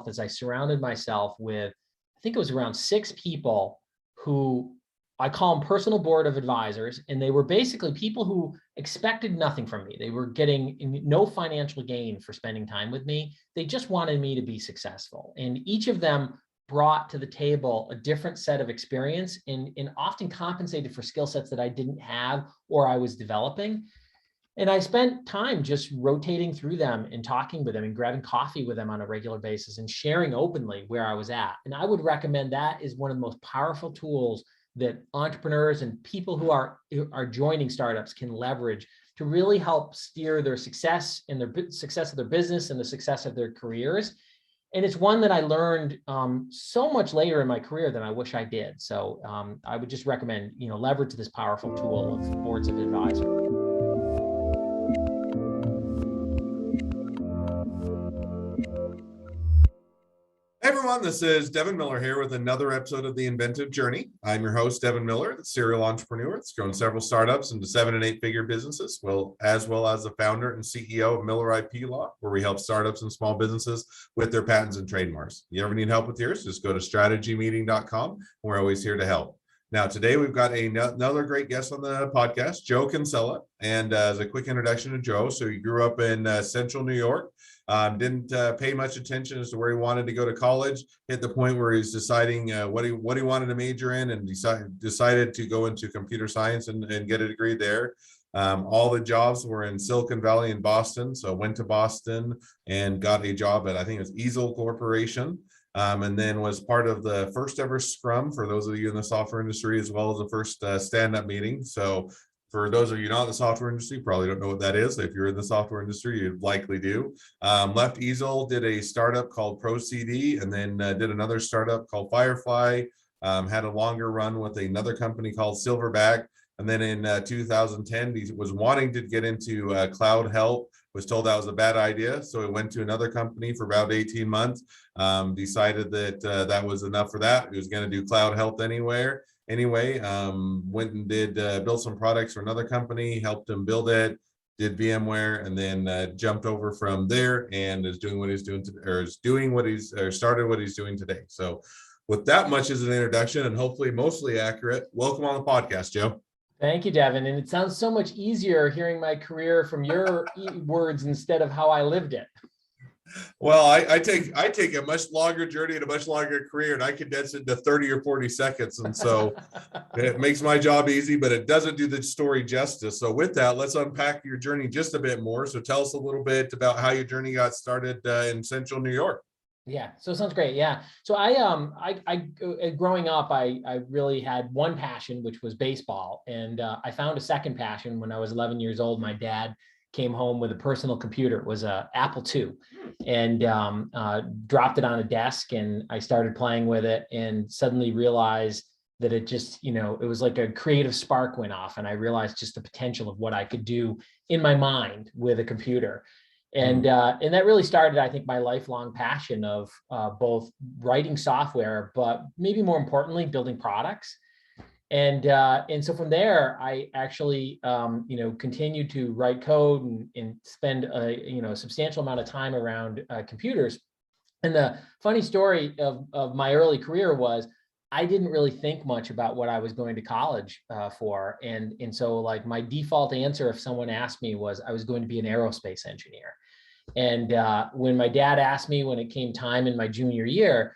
is I surrounded myself with, I think it was around 6 people who I call them personal board of advisors. And they were basically people who expected nothing from me. They were getting no financial gain for spending time with me. They just wanted me to be successful. And each of them brought to the table a different set of experience and often compensated for skill sets that I didn't have or I was developing. And I spent time just rotating through them and talking with them and grabbing coffee with them on a regular basis and sharing openly where I was at. And I would recommend that is one of the most powerful tools that entrepreneurs and people who are joining startups can leverage to really help steer their success and their success of their business and the success of their careers. And it's one that I learned so much later in my career than I wish I did. So I would just recommend, leverage this powerful tool of boards of advisors. Hey everyone, this is Devin Miller here with another episode of the Inventive Journey. I'm your host, Devin Miller, the serial entrepreneur that's grown several startups into 7- and 8-figure businesses, as well as the founder and CEO of Miller IP Law, where we help startups and small businesses with their patents and trademarks. If you ever need help with yours, just go to strategymeeting.com. We're always here to help. Now, today we've got another great guest on the podcast, Joe Kinsella. And as a quick introduction to Joe, so he grew up in central New York. Didn't pay much attention as to where he wanted to go to college. Hit the point where he's deciding what he wanted to major in, and decided to go into computer science and get a degree there. All the jobs were in Silicon Valley and Boston, so I went to Boston and got a job at, I think it was Easel Corporation, and then was part of the first ever Scrum for those of you in the software industry, as well as the first stand-up meeting. So for those of you not in the software industry, probably don't know what that is. If you're in the software industry, you likely do. Left Easel, did a startup called ProCD, and then did another startup called Firefly. Had a longer run with another company called Silverback. And then in 2010, he was wanting to get into cloud help, was told that was a bad idea. So he went to another company for about 18 months, decided that that was enough for that. He was going to do cloud health anyway, went and did build some products for another company, helped him build it, did VMware, and then jumped over from there and is doing what he's doing, started what he's doing today. So with that much as an introduction and hopefully mostly accurate, welcome on the podcast, Joe. Thank you, Devin. And it sounds so much easier hearing my career from your words instead of how I lived it. Well, I take a much longer journey and a much longer career, and I condense it into 30 or 40 seconds. And so it makes my job easy, but it doesn't do the story justice. So with that, let's unpack your journey just a bit more. So tell us a little bit about how your journey got started in central New York. Yeah, so it sounds great. Yeah. So I growing up, I really had one passion, which was baseball. And I found a second passion when I was 11 years old. My dad came home with a personal computer. It was a Apple II, and dropped it on a desk, and I started playing with it and suddenly realized that it just, it was like a creative spark went off, and I realized just the potential of what I could do in my mind with a computer. And that really started, I think, my lifelong passion of both writing software, but maybe more importantly, building products. And so from there, I actually, continued to write code and spend a substantial amount of time around computers. And the funny story of my early career was I didn't really think much about what I was going to college for. And so like my default answer, if someone asked me, was I was going to be an aerospace engineer. And when my dad asked me when it came time in my junior year,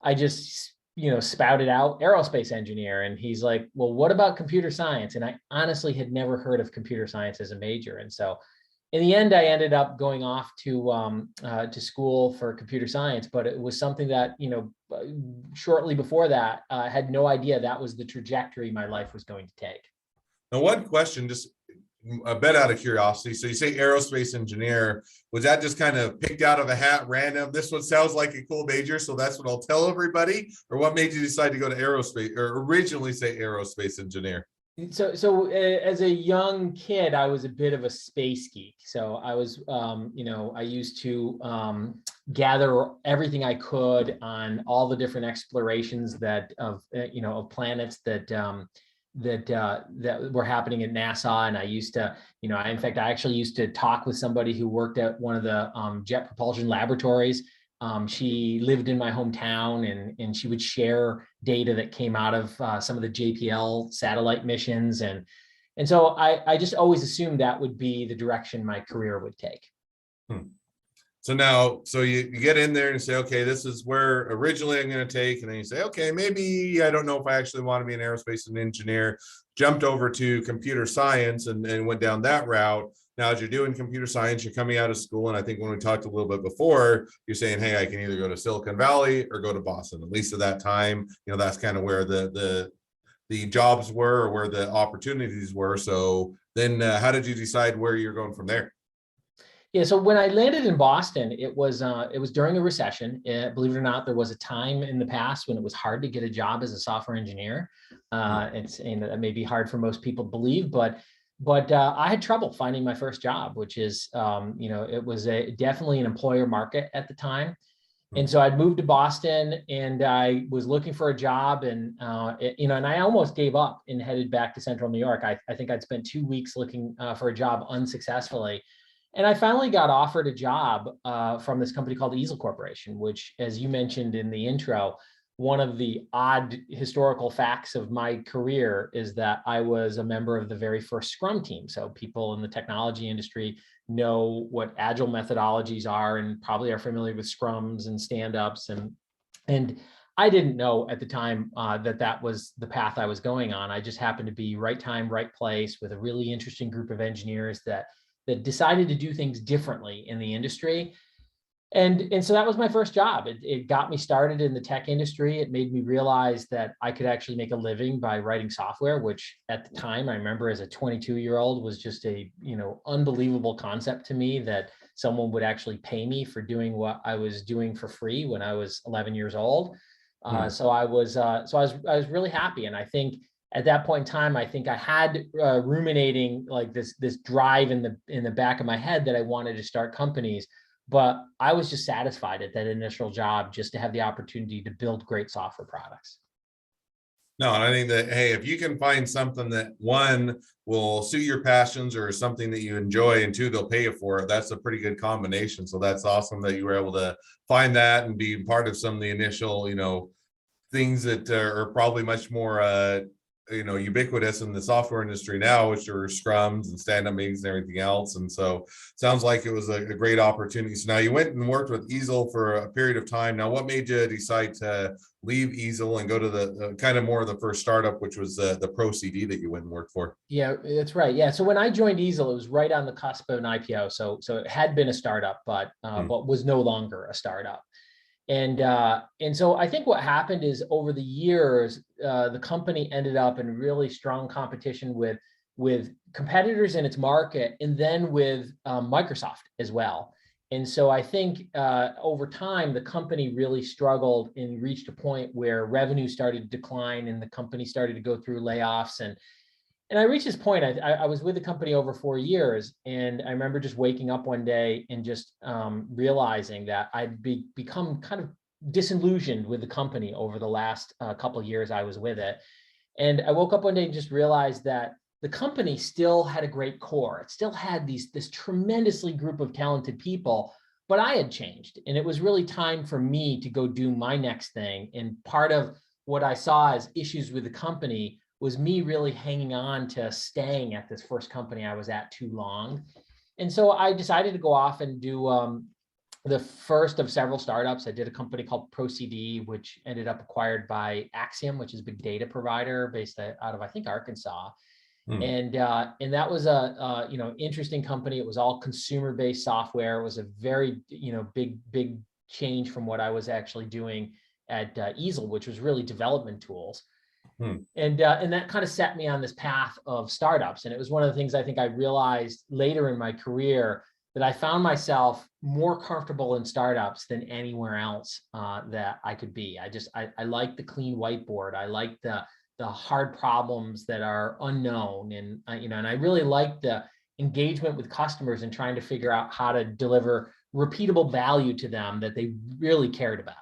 I just, spouted out aerospace engineer. And he's like, well, what about computer science? And I honestly had never heard of computer science as a major. And so in the end, I ended up going off to school for computer science, but it was something that, shortly before that, I had no idea that was the trajectory my life was going to take. Now, one question, just a bit out of curiosity. So you say aerospace engineer, was that just kind of picked out of a hat, random? This one sounds like a cool major, so that's what I'll tell everybody. Or what made you decide to go to aerospace, or originally say aerospace engineer? So as a young kid, I was a bit of a space geek. So I was, I used to gather everything I could on all the different explorations of planets that were happening at NASA. And I used to, I actually used to talk with somebody who worked at one of the jet propulsion laboratories She lived in my hometown, and she would share data that came out of some of the JPL satellite missions. And so I just always assumed that would be the direction my career would take. So now, so you get in there and say, okay, this is where originally I'm going to take, and then you say, okay, maybe I don't know if I actually want to be an aerospace engineer, jumped over to computer science and went down that route. Now, as you're doing computer science, you're coming out of school. And I think when we talked a little bit before, you're saying, hey, I can either go to Silicon Valley or go to Boston. At least at that time, that's kind of where the jobs were, or where the opportunities were. So then how did you decide where you're going from there? Yeah, so when I landed in Boston, it was during a recession. Believe it or not, there was a time in the past when it was hard to get a job as a software engineer. That may be hard for most people to believe, but I had trouble finding my first job, which is it was definitely an employer market at the time. And so I'd moved to Boston, and I was looking for a job, and and I almost gave up and headed back to Central New York. I think I'd spent 2 weeks looking for a job unsuccessfully. And I finally got offered a job from this company called Easel Corporation, which, as you mentioned in the intro, one of the odd historical facts of my career is that I was a member of the very first Scrum team. So people in the technology industry know what agile methodologies are, and probably are familiar with scrums and stand-ups. And I didn't know at the time that was the path I was going on. I just happened to be right time, right place, with a really interesting group of engineers that decided to do things differently in the industry. And so that was my first job. It got me started in the tech industry. It made me realize that I could actually make a living by writing software, which at the time, I remember as a 22-year-old, was just a unbelievable concept to me, that someone would actually pay me for doing what I was doing for free when I was 11 years old. So I was really happy. And I think at that point in time, I think I had ruminating like this drive in the back of my head that I wanted to start companies, but I was just satisfied at that initial job just to have the opportunity to build great software products. No, and I think that, hey, if you can find something that, one, will suit your passions or something that you enjoy, and two, they'll pay you for it, that's a pretty good combination. So that's awesome that you were able to find that and be part of some of the initial, things that are probably much more ubiquitous in the software industry now, which are scrums and stand-up meetings and everything else. And so sounds like it was a great opportunity. So now you went and worked with Easel for a period of time. Now, what made you decide to leave Easel and go to the kind of more of the first startup, which was the Pro CD that you went and worked for? Yeah, that's right. Yeah. So when I joined Easel, it was right on the cusp of an IPO. So it had been a startup, but was no longer a startup. And so I think what happened is, over the years, the company ended up in really strong competition with competitors in its market, and then with Microsoft as well. And so I think over time, the company really struggled and reached a point where revenue started to decline, and the company started to go through layoffs. And I reached this point. I was with the company over 4 years, and I remember just waking up one day and just realizing that I'd become kind of disillusioned with the company over the last couple of years I was with it. And I woke up one day and just realized that the company still had a great core. It still had this tremendously group of talented people, but I had changed, and it was really time for me to go do my next thing. And part of what I saw as issues with the company was me really hanging on to staying at this first company I was at too long. And so I decided to go off and do the first of several startups. I did a company called ProCD, which ended up acquired by Axiom, which is a big data provider based out of, I think, Arkansas. And that was a interesting company. It was all consumer-based software. It was a very big change from what I was actually doing at Easel, which was really development tools. And that kind of set me on this path of startups. And it was one of the things I think I realized later in my career, that I found myself more comfortable in startups than anywhere else that I could be. I like the clean whiteboard. I like the hard problems that are unknown. And I really like the engagement with customers and trying to figure out how to deliver repeatable value to them that they really cared about.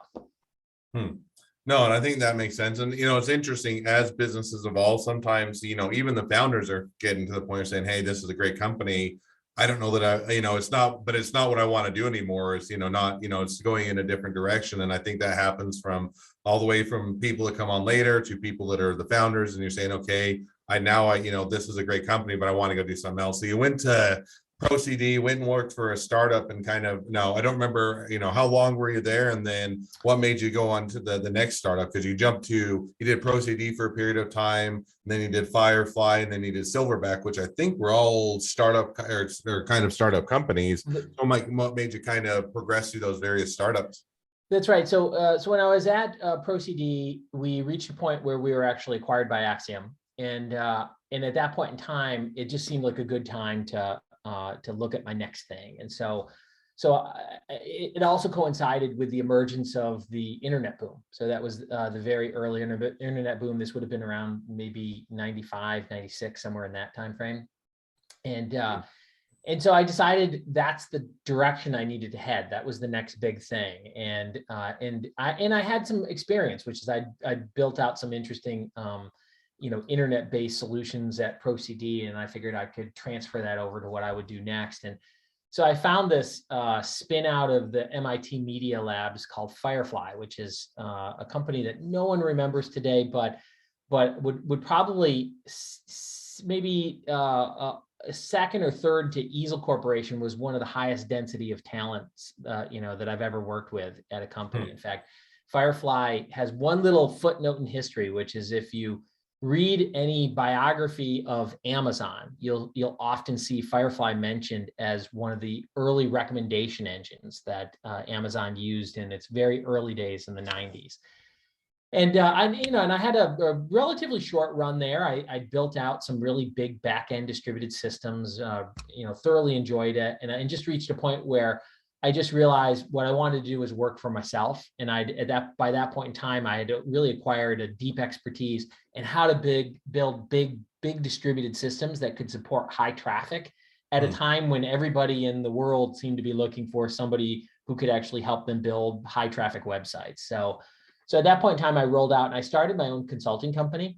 No, and I think that makes sense. And, it's interesting, as businesses evolve, sometimes, even the founders are getting to the point of saying, hey, this is a great company. I don't know that it's not, but it's not what I want to do anymore. It's, not, it's going in a different direction. And I think that happens from all the way from people that come on later to people that are the founders, and you're saying, okay, this is a great company, but I want to go do something else. So you went to ProCD, went and worked for a startup, and kind of, no, I don't remember, how long were you there? And then what made you go on to the next startup? Because you did ProCD for a period of time, and then you did Firefly, and then you did Silverback, which I think were all startup or kind of startup companies. So Mike, what made you kind of progress through those various startups? That's right. So when I was at ProCD, we reached a point where we were actually acquired by Axiom, and at that point in time, it just seemed like a good time to look at my next thing. And so it also coincided with the emergence of the internet boom. So that was the very early internet boom. This would have been around maybe 95, 96, somewhere in that time frame. And so I decided that's the direction I needed to head. That was the next big thing. And I had some experience, which is I built out some interesting internet-based solutions at ProCD, and I figured I could transfer that over to what I would do next. And so I found this spin out of the MIT Media Labs called Firefly, which is a company that no one remembers today, but would probably maybe second or third to Easel Corporation, was one of the highest density of talents that I've ever worked with at a company. In fact, Firefly has one little footnote in history, which is if you read any biography of Amazon, you'll often see Firefly mentioned as one of the early recommendation engines that Amazon used in its very early days in the 90s. And I had a relatively short run there. I built out some really big back-end distributed systems, thoroughly enjoyed it, and just reached a point where I just realized what I wanted to do was work for myself. And by that point in time, I had really acquired a deep expertise in how to build big distributed systems that could support high traffic at a time when everybody in the world seemed to be looking for somebody who could actually help them build high traffic websites. So at that point in time, I rolled out and I started my own consulting company,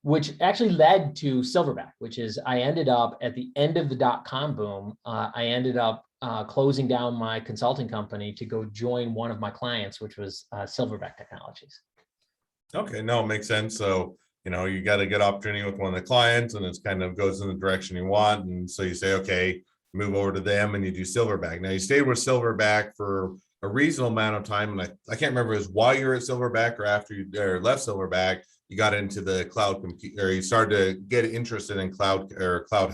which actually led to Silverback, which is I ended up at the end of the dot-com boom. I ended up closing down my consulting company to go join one of my clients, which was Silverback Technologies. Okay, no, it makes sense. So, you got a good opportunity with one of the clients, and it's kind of goes in the direction you want. And so you say, okay, move over to them, and you do Silverback. Now you stayed with Silverback for a reasonable amount of time. And I can't remember if it was while you were at Silverback or after you left Silverback, you got into the cloud compute, or you started to get interested in cloud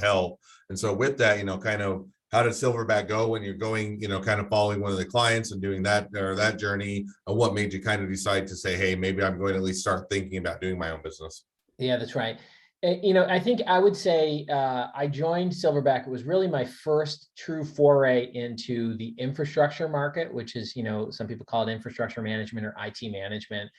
health. And so with that, kind of how did Silverback go when you're going, kind of following one of the clients and doing that journey? And what made you kind of decide to say, hey, maybe I'm going to at least start thinking about doing my own business? Yeah, that's right. I think I would say I joined Silverback. It was really my first true foray into the infrastructure market, which is, some people call it infrastructure management or IT management.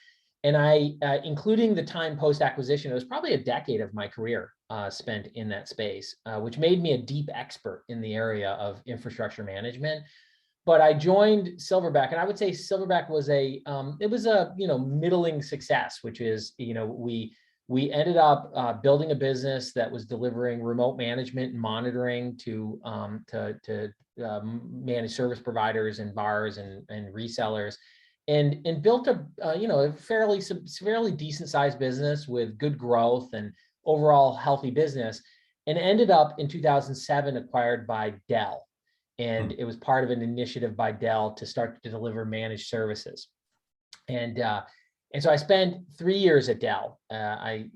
And including the time post-acquisition, it was probably a decade of my career spent in that space, which made me a deep expert in the area of infrastructure management. But I joined Silverback, and I would say Silverback was a middling success, which is, we ended up building a business that was delivering remote management and monitoring to managed service providers and VARs and resellers, and built a fairly decent sized business with good growth and overall healthy business, and ended up in 2007 acquired by Dell. And it was part of an initiative by Dell to start to deliver managed services. And so I spent 3 years at Dell. I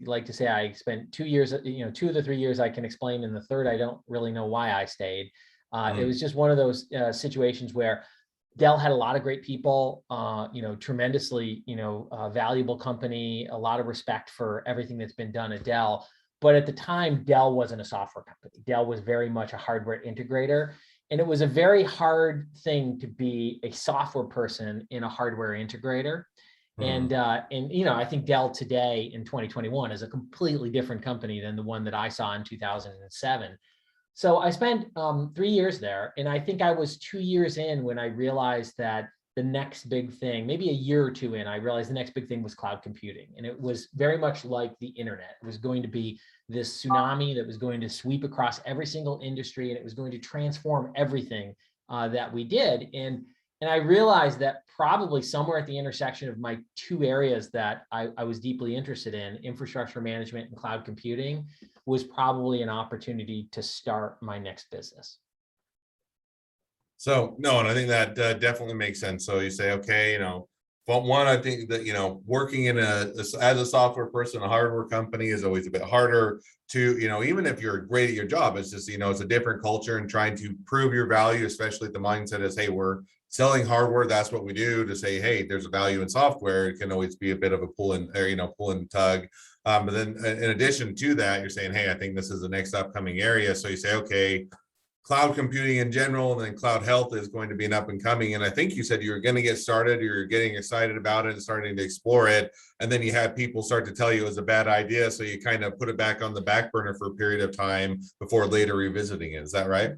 like to say I spent 2 years, 2 of the 3 years I can explain, and the third, I don't really know why I stayed. It was just one of those situations where Dell had a lot of great people, tremendously, valuable company, a lot of respect for everything that's been done at Dell. But at the time, Dell wasn't a software company. Dell was very much a hardware integrator. And it was a very hard thing to be a software person in a hardware integrator. And I think Dell today in 2021 is a completely different company than the one that I saw in 2007. So I spent 3 years there, and I think I was 2 years in when I realized that the next big thing, maybe a year or two in, I realized the next big thing was cloud computing. And it was very much like the internet. It was going to be this tsunami that was going to sweep across every single industry, and it was going to transform everything that we did. And I realized that probably somewhere at the intersection of my two areas that I was deeply interested in, infrastructure management and cloud computing, was probably an opportunity to start my next business. So no, and I think that definitely makes sense. So you say, okay, but one, I think that working in as a software person, a hardware company is always a bit harder to, even if you're great at your job, it's just, it's a different culture, and trying to prove your value, especially if the mindset is, hey, we're selling hardware, that's what we do. To say, hey, there's a value in software, it can always be a bit of a pull and tug. But then in addition to that, you're saying, hey, I think this is the next upcoming area. So you say, okay, cloud computing in general, and then cloud health is going to be an up and coming. And I think you said you were going to get started, you're getting excited about it and starting to explore it. And then you had people start to tell you it was a bad idea. So you kind of put it back on the back burner for a period of time before later revisiting it. Is that right?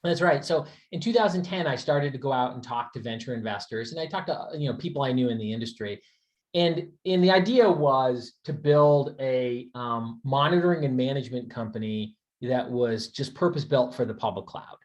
That's right. So in 2010, I started to go out and talk to venture investors, and I talked to people I knew in the industry. And the idea was to build a monitoring and management company that was just purpose built for the public cloud.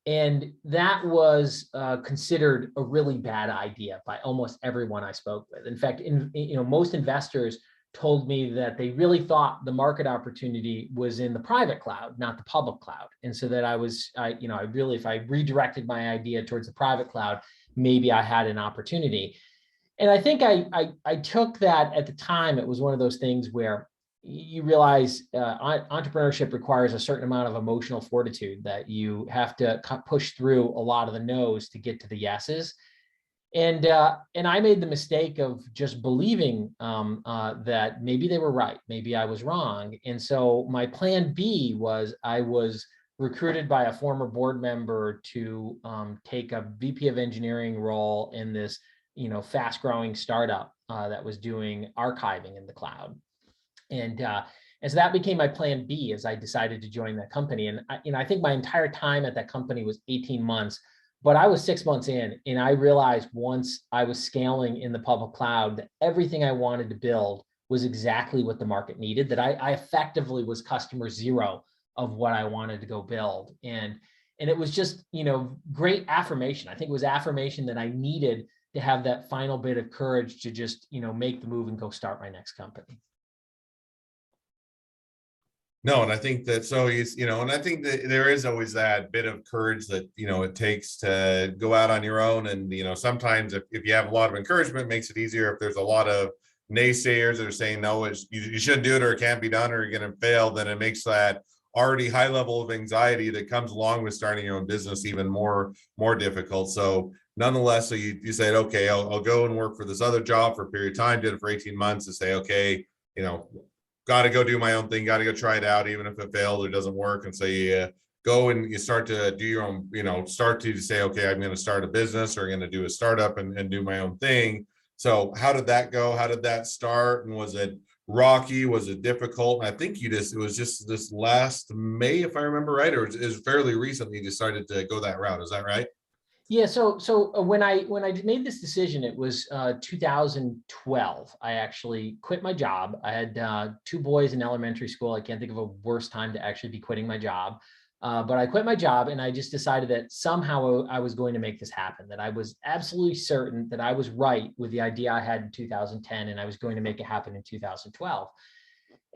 And that was considered a really bad idea by almost everyone I spoke with. In fact, most investors told me that they really thought the market opportunity was in the private cloud, not the public cloud. And so that if I redirected my idea towards the private cloud, maybe I had an opportunity. And I think I took that at the time. It was one of those things where you realize entrepreneurship requires a certain amount of emotional fortitude, that you have to push through a lot of the no's to get to the yeses. And I made the mistake of just believing that maybe they were right, maybe I was wrong. And so my plan B was, I was recruited by a former board member to take a VP of engineering role in this fast growing startup that was doing archiving in the cloud. And so that became my plan B as I decided to join that company. And I think my entire time at that company was 18 months, but I was 6 months in, and I realized once I was scaling in the public cloud that everything I wanted to build was exactly what the market needed, that I effectively was customer zero of what I wanted to go build. And it was just, great affirmation. I think it was affirmation that I needed to have that final bit of courage to just, make the move and go start my next company. No, and I think that and I think that there is always that bit of courage that, it takes to go out on your own. And, sometimes if you have a lot of encouragement, it makes it easier. If there's a lot of naysayers that are saying, no, you shouldn't do it, or it can't be done, or you're going to fail, then it makes that already high level of anxiety that comes along with starting your own business even more difficult. So nonetheless, so you said, okay, I'll go and work for this other job for a period of time, did it for 18 months to say, okay, got to go do my own thing, got to go try it out, even if it fails or doesn't work. And so you go and you start to do your own, start to say, okay, I'm going to start a business, or I'm going to do a startup and do my own thing. So how did that go? How did that start? And was it rocky? Was it difficult? And I think it was just this last May, if I remember right, or it was fairly recently you decided to go that route. Is that right? Yeah. So when I made this decision, it was 2012. I actually quit my job. I had 2 boys in elementary school. I can't think of a worse time to actually be quitting my job. But I quit my job, and I just decided that somehow I was going to make this happen, that I was absolutely certain that I was right with the idea I had in 2010, and I was going to make it happen in 2012.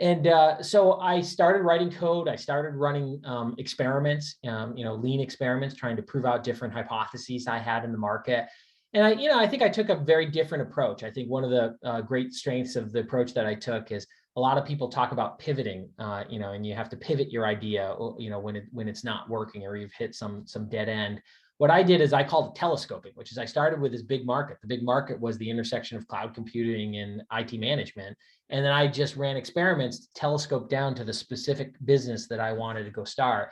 And so I started writing code. I started running experiments, lean experiments, trying to prove out different hypotheses I had in the market. And I think I took a very different approach. I think one of the great strengths of the approach that I took is, a lot of people talk about pivoting, and you have to pivot your idea, when it's not working, or you've hit some dead end. What I did is I called it telescoping, which is I started with this big market. The big market was the intersection of cloud computing and IT management. And then I just ran experiments to telescope down to the specific business that I wanted to go start.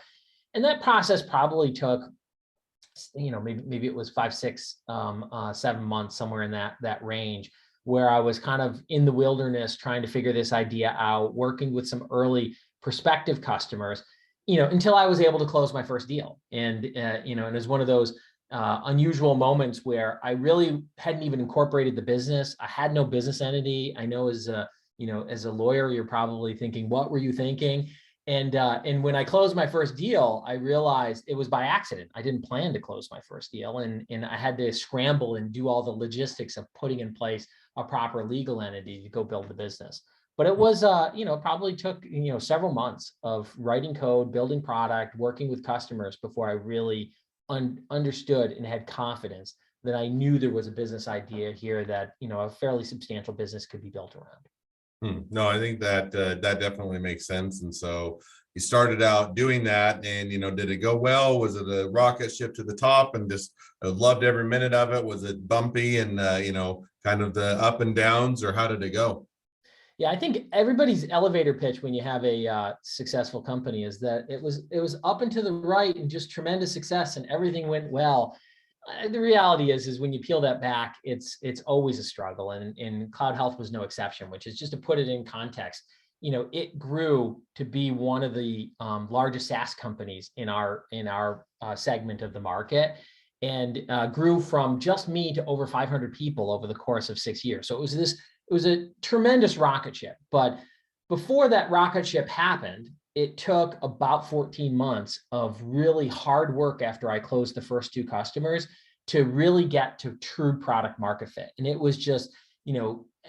And that process probably took, maybe it was 5, 6, 7 months, somewhere in that range, where I was kind of in the wilderness trying to figure this idea out, working with some early prospective customers, until I was able to close my first deal. And, and it was one of those unusual moments where I really hadn't even incorporated the business. I had no business entity. I know as a, as a lawyer, you're probably thinking, what were you thinking? And when I closed my first deal, I realized it was by accident. I didn't plan to close my first deal, and I had to scramble and do all the logistics of putting in place a proper legal entity to go build the business. But it was, probably took, several months of writing code, building product, working with customers before I really understood and had confidence that I knew there was a business idea here that, a fairly substantial business could be built around. No, I think that that definitely makes sense. And so you started out doing that, and did it go well? Was it a rocket ship to the top, and just loved every minute of it? Was it bumpy and kind of the up and downs, or how did it go? Yeah, I think everybody's elevator pitch when you have a successful company is that it was up and to the right and just tremendous success and everything went well. The reality is when you peel that back, it's always a struggle, and Cloud Health was no exception. Which is, just to put it in context, it grew to be one of the largest SaaS companies in our segment of the market, and grew from just me to over 500 people over the course of 6 years. So it was a tremendous rocket ship. But before that rocket ship happened, it took about 14 months of really hard work after I closed the first 2 customers to really get to true product market fit. And it was just,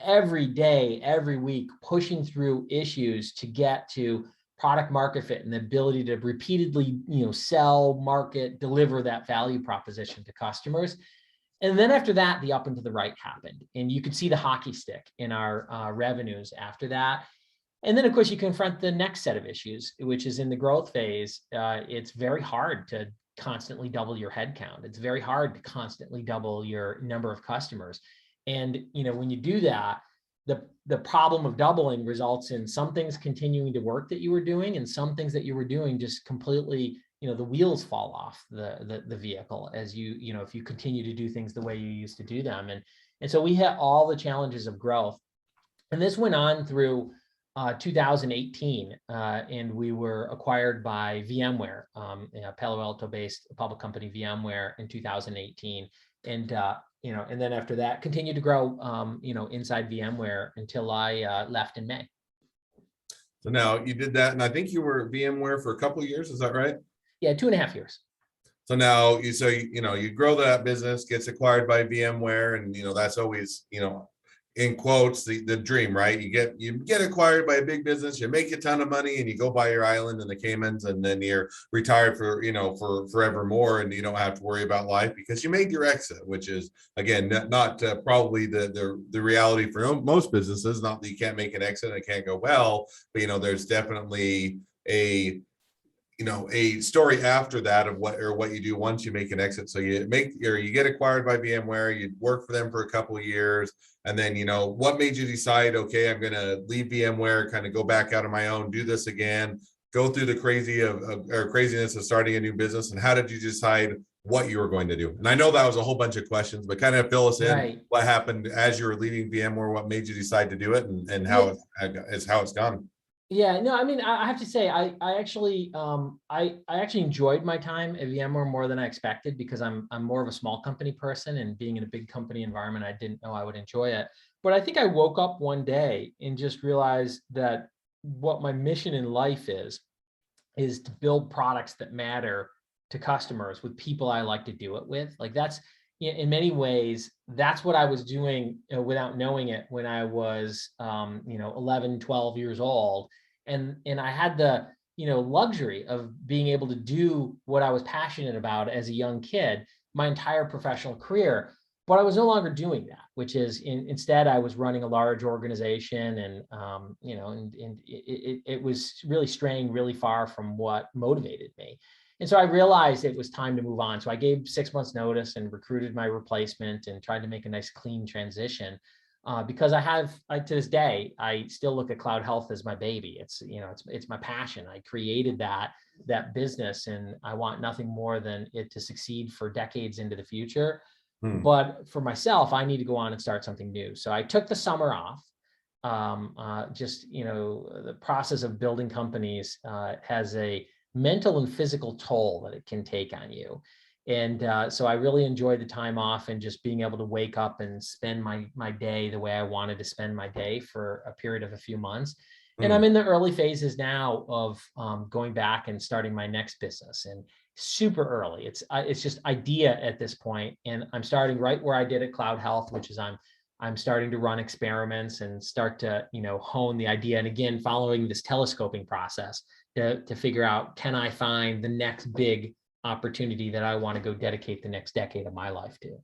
every day, every week, pushing through issues to get to product market fit and the ability to repeatedly, sell, market, deliver that value proposition to customers. And then after that, the up and to the right happened. And you could see the hockey stick in our revenues after that. And then, of course, you confront the next set of issues, which is in the growth phase. It's very hard to constantly double your headcount. It's very hard to constantly double your number of customers. And, when you do that, the problem of doubling results in some things continuing to work that you were doing, and some things that you were doing just completely, the wheels fall off the vehicle as if you continue to do things the way you used to do them. And so we had all the challenges of growth. And this went on through 2018, and we were acquired by VMware, Palo Alto-based public company VMware in 2018, and and then after that, continued to grow, inside VMware until I left in May. So now you did that, and I think you were at VMware for a couple of years. Is that right? Yeah, 2.5 years. So now you grow that business, gets acquired by VMware, and that's always in quotes the dream, right? You get acquired by a big business, you make a ton of money, and you go buy your island in the Caymans, and then you're retired for forevermore, and you don't have to worry about life because you made your exit, which is again not probably the reality for most businesses. Not that you can't make an exit and it can't go well, but there's definitely a story after that of what you do once you make an exit. So you get acquired by VMware, you work for them for a couple of years, and then what made you decide, okay, I'm gonna leave VMware, kind of go back out on my own, do this again, go through the craziness of starting a new business, and how did you decide what you were going to do? And I know that was a whole bunch of questions, but kind of fill us in. Right. What happened as you were leaving VMware, what made you decide to do it, and how it's gone. Yeah, no, I mean, I have to say, I actually enjoyed my time at VMware more than I expected, because I'm more of a small company person, and being in a big company environment, I didn't know I would enjoy it. But I think I woke up one day and just realized that what my mission in life is to build products that matter to customers with people I like to do it with. Like that's, in many ways, that's what I was doing without knowing it when I was 11, 12 years old. And I had the luxury of being able to do what I was passionate about as a young kid my entire professional career. But I was no longer doing that, which is instead I was running a large organization, and it was really straying really far from what motivated me. And so I realized it was time to move on. So I gave 6 months notice and recruited my replacement and tried to make a nice clean transition, because to this day, I still look at Cloud Health as my baby. It's my passion. I created that business, and I want nothing more than it to succeed for decades into the future. But for myself, I need to go on and start something new. So I took the summer off. The process of building companies has a mental and physical toll that it can take on you. So I really enjoyed the time off and just being able to wake up and spend my day the way I wanted to spend my day for a period of a few months. And I'm in the early phases now of going back and starting my next business, and super early. It's just idea at this point, and I'm starting right where I did at Cloud Health, which is I'm starting to run experiments and start to hone the idea. And again, following this telescoping process to figure out, can I find the next big opportunity that I want to go dedicate the next decade of my life to?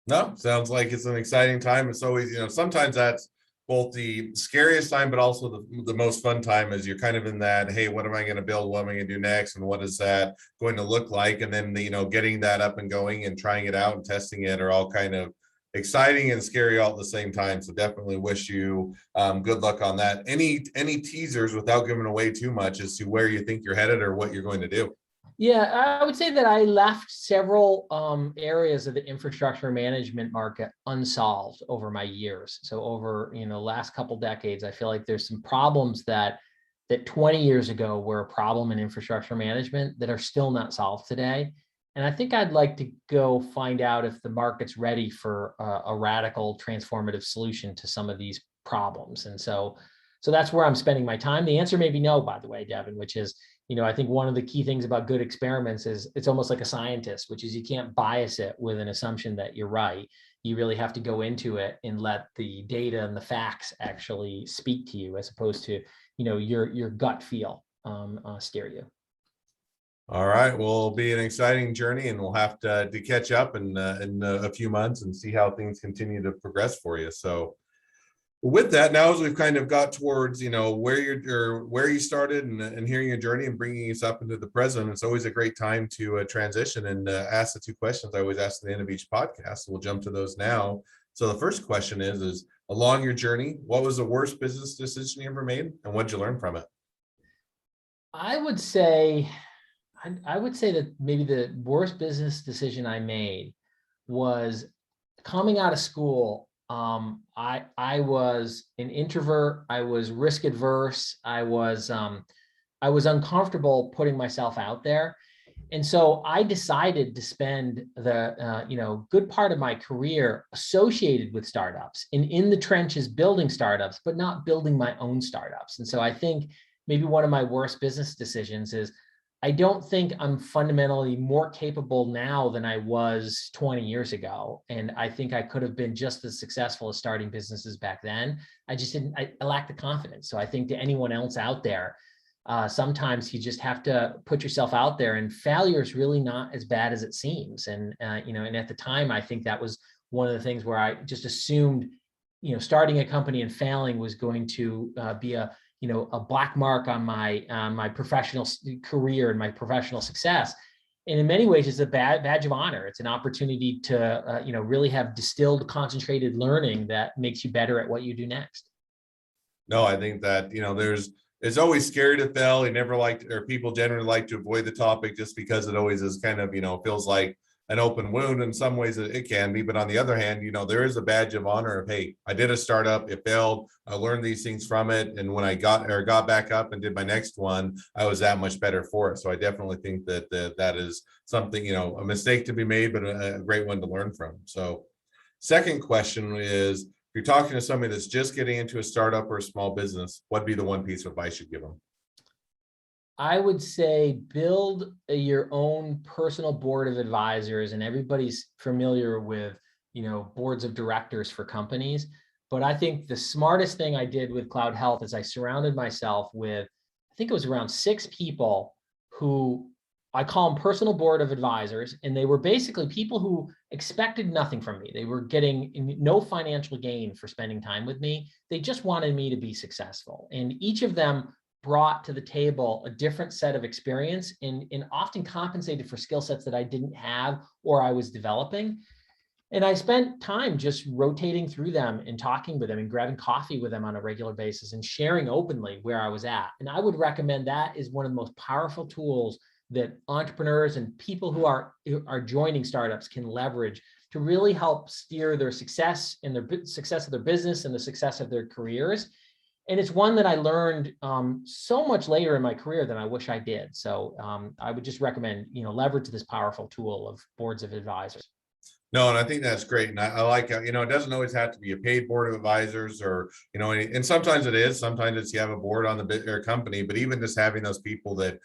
No, sounds like it's an exciting time. It's always, sometimes that's both the scariest time, but also the most fun time, as you're kind of in that, hey, what am I going to build? What am I going to do next? And what is that going to look like? And then, getting that up and going and trying it out and testing it are all kind of exciting and scary all at the same time. So definitely wish you good luck on that. Any teasers, without giving away too much, as to where you think you're headed or what you're going to do? Yeah, I would say that I left several areas of the infrastructure management market unsolved over my years. So over last couple decades, I feel like there's some problems that 20 years ago were a problem in infrastructure management that are still not solved today. And I think I'd like to go find out if the market's ready for a radical transformative solution to some of these problems. And so that's where I'm spending my time. The answer may be no, by the way, Devin, which is, I think one of the key things about good experiments is it's almost like a scientist, which is you can't bias it with an assumption that you're right. You really have to go into it and let the data and the facts actually speak to you, as opposed to, your gut feel steer you. All right. Well, it'll be an exciting journey, and we'll have to catch up in a few months and see how things continue to progress for you. So with that, now as we've kind of got towards, where you started and hearing your journey and bringing us up into the present, it's always a great time to transition and ask the two questions I always ask at the end of each podcast. So we'll jump to those now. So the first question is along your journey, what was the worst business decision you ever made, and what did you learn from it? I would say that maybe the worst business decision I made was coming out of school. I was an introvert. I was risk adverse. I was uncomfortable putting myself out there. And so I decided to spend the good part of my career associated with startups and in the trenches building startups, but not building my own startups. And so I think maybe one of my worst business decisions is I don't think I'm fundamentally more capable now than I was 20 years ago. And I think I could have been just as successful as starting businesses back then. I lacked the confidence. So I think to anyone else out there, sometimes you just have to put yourself out there, and failure is really not as bad as it seems. And at the time, I think that was one of the things where I just assumed, starting a company and failing was going to be a black mark on my professional career and my professional success. And in many ways, it's a badge of honor. It's an opportunity to, really have distilled, concentrated learning that makes you better at what you do next. No, I think that, it's always scary to fail. People generally like to avoid the topic just because it always is kind of, feels like an open wound. In some ways it can be, but on the other hand, there is a badge of honor of, hey, I did a startup, it failed, I learned these things from it, and when I got back up and did my next one, I was that much better for it. So I definitely think that is something, a mistake to be made, but a great one to learn from. So second question is, if you're talking to somebody that's just getting into a startup or a small business, what'd be the one piece of advice you'd give them? I would say build your own personal board of advisors, and everybody's familiar with, boards of directors for companies. But I think the smartest thing I did with Cloud Health is I surrounded myself with, I think it was around 6 people who I call them personal board of advisors. And they were basically people who expected nothing from me. They were getting no financial gain for spending time with me. They just wanted me to be successful. And each of them brought to the table a different set of experience and often compensated for skill sets that I didn't have or I was developing. And I spent time just rotating through them and talking with them and grabbing coffee with them on a regular basis and sharing openly where I was at. And I would recommend that is one of the most powerful tools that entrepreneurs and people who are joining startups can leverage to really help steer their success and their success of their business and the success of their careers. And it's one that I learned so much later in my career than I wish I did. So I would just recommend, leverage this powerful tool of boards of advisors. No, and I think that's great. And I like how, it doesn't always have to be a paid board of advisors or, and sometimes it is, sometimes it's you have a board on the bit or company, but even just having those people that,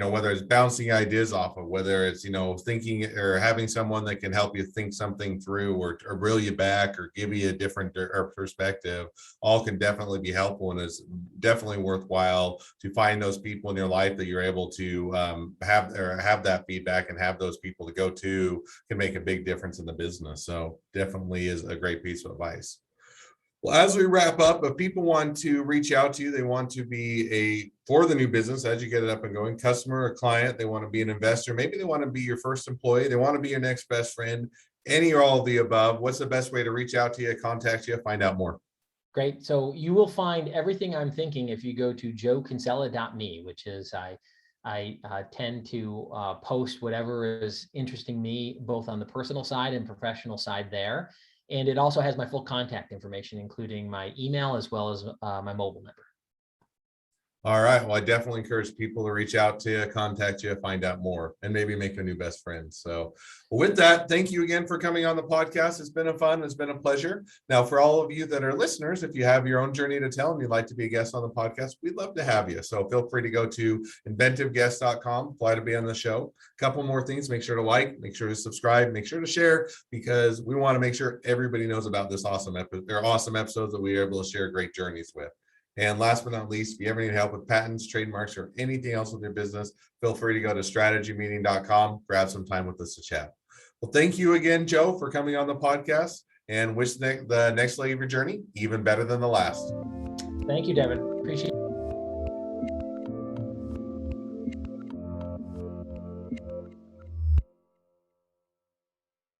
whether it's bouncing ideas off of, whether it's, thinking or having someone that can help you think something through or reel you back or give you a different perspective, all can definitely be helpful. And it's definitely worthwhile to find those people in your life that you're able to have that feedback and have those people to go to can make a big difference in the business. So definitely is a great piece of advice. Well, as we wrap up, if people want to reach out to you, they want to be for the new business, as you get it up and going, customer or client, they want to be an investor, maybe they want to be your first employee, they want to be your next best friend, any or all of the above, what's the best way to reach out to you, contact you, find out more? Great. So you will find everything I'm thinking if you go to joekinsella.me, which is I tend to post whatever is interesting me, both on the personal side and professional side there. And it also has my full contact information, including my email as well as my mobile number. All right. Well, I definitely encourage people to reach out to you, contact you, find out more, and maybe make a new best friend. So with that, thank you again for coming on the podcast. It's been it's been a pleasure. Now, for all of you that are listeners, if you have your own journey to tell and you'd like to be a guest on the podcast, we'd love to have you. So feel free to go to inventiveguest.com, apply to be on the show. A couple more things, make sure to like, make sure to subscribe, make sure to share, because we want to make sure everybody knows about this awesome episodes that we are able to share great journeys with. And last but not least, if you ever need help with patents, trademarks, or anything else with your business, feel free to go to strategymeeting.com, grab some time with us to chat. Well, thank you again, Joe, for coming on the podcast, and wish the next leg of your journey even better than the last. Thank you, Devin. Appreciate it.